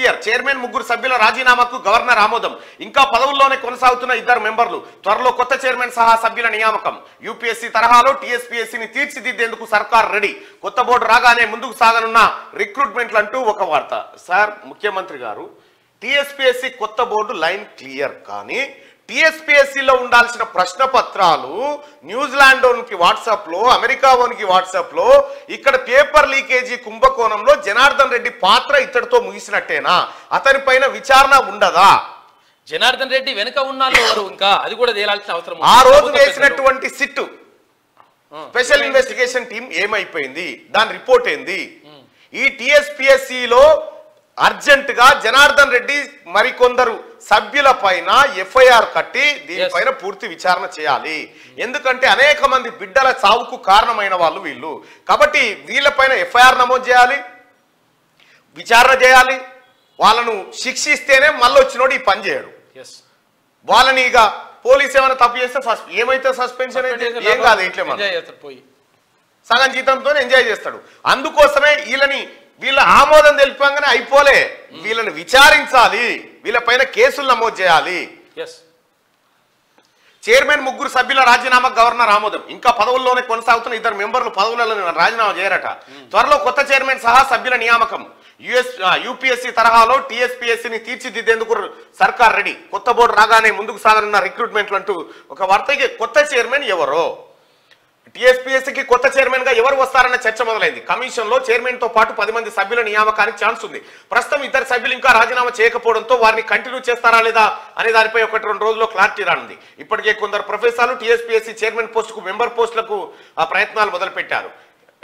Clear. Chairman ముగ్గురు సభ్యుల రాజీనామాకు governor ఆమోదం. ఇంకా పదవుల్లోనే కొనసాగుతున్న 2 మెంబర్లు. త్వరలో కొత్త చైర్మన్ సహా సభ్యుల నియామకం. యూపీఎస్సీ తరహాలో టీఎస్పీఎస్సీని తీర్చిదిద్దేందుకు సర్కార్ రెడీ. కొత్త బోర్డు రాగానే ముందుకు సాగనున్న రిక్రూట్మెంట్లు అంటూ ఒక వార్త. సార్, ముఖ్యమంత్రి గారు టీఎస్పీఎస్సీ కొత్త బోర్డు లైన్ క్లియర్, కానీ టీఎస్పీఎస్సీలో ఉండాల్సిన ప్రశ్న పత్రాలు న్యూజిలాండ్ ఓన్కి వాట్సాప్లో, అమెరికా ఓన్కి వాట్సాప్లో, ఇక్కడ పేపర్ లీకేజీ కుంభకోణంలో జనార్దన్ రెడ్డి పాత్ర ఇతడితో ముగిసినట్టేనా? అతని పైన విచారణ ఉండదా? జనార్దన్ రెడ్డి వెనుక ఉన్నాళ్ళు ఎవరు, ఇంకా అది కూడా తేలాల్సిన అవసరం. ఆ రోజు వేసినటువంటి సిట్ స్పెషల్ ఇన్వెస్టిగేషన్ టీం ఏమైపోయింది? దాని రిపోర్ట్ ఏంది? ఈ టీఎస్పీఎస్సీలో అర్జెంట్ గా జనార్దన్ రెడ్డి మరికొందరు సభ్యుల పైన ఎఫ్ఐఆర్ కట్టి దీనిపైన పూర్తి విచారణ చేయాలి. ఎందుకంటే అనేక మంది బిడ్డల చావుకు కారణమైన వాళ్ళు వీళ్ళు. కాబట్టి వీళ్ళపైన ఎఫ్ఐఆర్ నమోదు చేయాలి, విచారణ చేయాలి. వాళ్ళను శిక్షిస్తేనే మళ్ళీ వచ్చినోడు ఈ పని చేయడు. వాళ్ళని ఇక పోలీసు ఏమైనా తప్పు చేస్తే ఏమైతే సస్పెన్షన్ అయితే ఏం కాదు, ఇట్లే సగం జీతంతో ఎంజాయ్ చేస్తాడు. అందుకోసమే వీళ్ళ ఆమోదం తెలిపంగానే అయిపోలే, వీళ్ళని విచారించాలి, వీళ్ళపైన కేసులు నమోదు చేయాలి. చైర్మన్ ముగ్గురు సభ్యుల రాజీనామా గవర్నర్ ఆమోదం. ఇంకా పదవుల్లోనే కొనసాగుతున్న 2 మెంబర్లు పదవులలో రాజీనామా చేయరట. త్వరలో కొత్త చైర్మన్ సహా సభ్యుల నియామకం. యూపీఎస్సీ తరహాలో టీఎస్పీఎస్సీని తీర్చిదిద్దేందుకు సర్కార్ రెడీ. కొత్త బోర్డు రాగానే ముందుకు సాగనున్న రిక్రూట్మెంట్లు అంటూ ఒక వార్తకి కొత్త చైర్మన్ ఎవరో, టీఎస్పీఎస్సీకి కొత్త చైర్మన్ గా ఎవరు వస్తారన్న చర్చ మొదలైంది. కమిషన్ లో చైర్మన్ తో పాటు 10 మంది సభ్యుల నియామకానికి ఛాన్స్ ఉంది. ప్రస్తుతం 2 సభ్యులు ఇంకా రాజీనామా చేయకపోవడంతో వారిని కంటిన్యూ చేస్తారా లేదా అనే దానిపై 1-2 రోజుల్లో క్లారిటీ రానుంది. ఇప్పటికే కొందరు ప్రొఫెసర్లు టీఎస్పీఎస్సీ చైర్మన్ పోస్టుకు మెంబర్ పోస్టులకు ప్రయత్నాలు మొదలుపెట్టారు.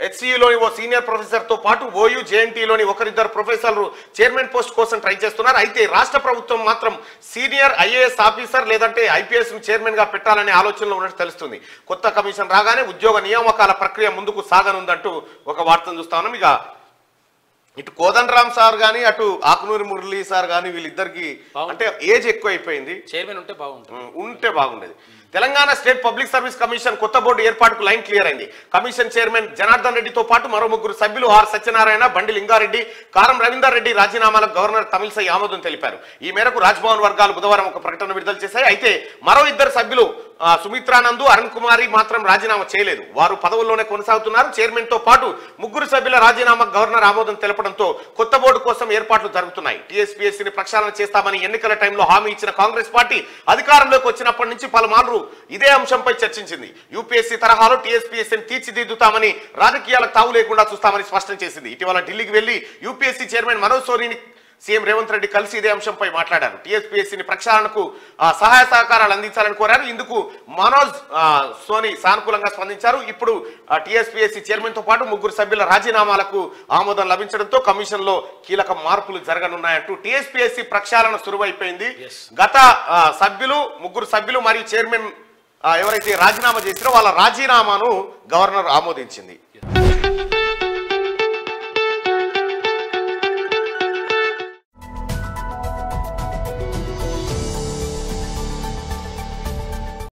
హెచ్సియులోని ఓ సీనియర్ ప్రొఫెసర్ తో పాటు ఓయూ జేఎన్టీలోని 1-2 ప్రొఫెసర్లు చైర్మన్ పోస్ట్ కోసం ట్రై చేస్తున్నారు. అయితే రాష్ట్ర ప్రభుత్వం మాత్రం సీనియర్ ఐఏఎస్ ఆఫీసర్ లేదంటే ఐపీఎస్ ను చైర్మన్ గా పెట్టాలనే ఆలోచనలో ఉన్నట్టు తెలుస్తుంది. కొత్త కమిషన్ రాగానే ఉద్యోగ నియామకాల ప్రక్రియ ముందుకు సాగనుందంటూ ఒక వార్తను చూస్తా ఉన్నాం. ఇక ఇటు కోదండరామ్ సార్ గానీ అటు ఆకునూరి మురళీ సార్ గానీ వీళ్ళిద్దరికి అంటే ఏజ్ ఎక్కువ అయిపోయింది. చైర్మన్ ఉంటే బాగుండేది. Telangana state public service commission కొత్త బోర్డు ఏర్పాటుకు లైన్ క్లియర్ అయింది. కమిషన్ చైర్మన్ జనార్దన్ రెడ్డితో పాటు మరో 3 సభ్యులు ఆర్ సత్యనారాయణ, బండి లింగారెడ్డి, కారం రవీందర్ రెడ్డి రాజీనామాలకు గవర్నర్ తమిళసై ఆమోదం తెలిపారు. ఈ మేరకు రాజ్భవన్ వర్గాలు బుధవారం ఒక ప్రకటన విడుదల చేశాయి. అయితే మరో 2 సభ్యులు సుమిత్రానంద్, అరుణ్ కుమారి మాత్రం రాజీనామా చేయలేదు. వారు పదవుల్లోనే కొనసాగుతున్నారు. చైర్మన్ తో పాటు 3 సభ్యుల రాజీనామాకు గవర్నర్ ఆమోదం తెలపడంతో కొత్త బోర్డు కోసం ఏర్పాట్లు జరుగుతున్నాయి. టీఎస్పీఎస్సీని ప్రక్షాళన చేస్తామని ఎన్నికల టైంలో హామీ ఇచ్చిన కాంగ్రెస్ పార్టీ అధికారంలోకి వచ్చినప్పటి నుంచి పలుమార్లు ఇదే అంశంపై చర్చించింది. యూపీఎస్సీ తరహాలో టీఎస్పీఎస్సీని తీర్చిదిద్దుతామని, రాజకీయాలకు తావు లేకుండా చూస్తామని స్పష్టం చేసింది. ఇటీవల ఢిల్లీకి వెళ్లి యూపీఎస్సీ చైర్మన్ మనోజ్ సోనీని సీఎం రేవంత్ రెడ్డి కలిసి ఇదే అంశంపై మాట్లాడారు. టీఎస్పీఎస్సీని ప్రక్షాళనకు సహాయ సహకారాలు అందించాలని కోరారు. ఇందుకు మనోజ్ సోని సానుకూలంగా స్పందించారు. ఇప్పుడు టీఎస్పీఎస్సీ చైర్మన్ తో పాటు 3 సభ్యుల రాజీనామాలకు ఆమోదం లభించడంతో కమిషన్ లో కీలక మార్పులు జరగనున్నాయంటూ టీఎస్పీఎస్సీ ప్రక్షాళన సురువైపోయింది. గత సభ్యులు 3 సభ్యులు మరియు చైర్మన్ ఎవరైతే రాజీనామా చేసిరో వాళ్ళ రాజీనామాను గవర్నర్ ఆమోదించింది.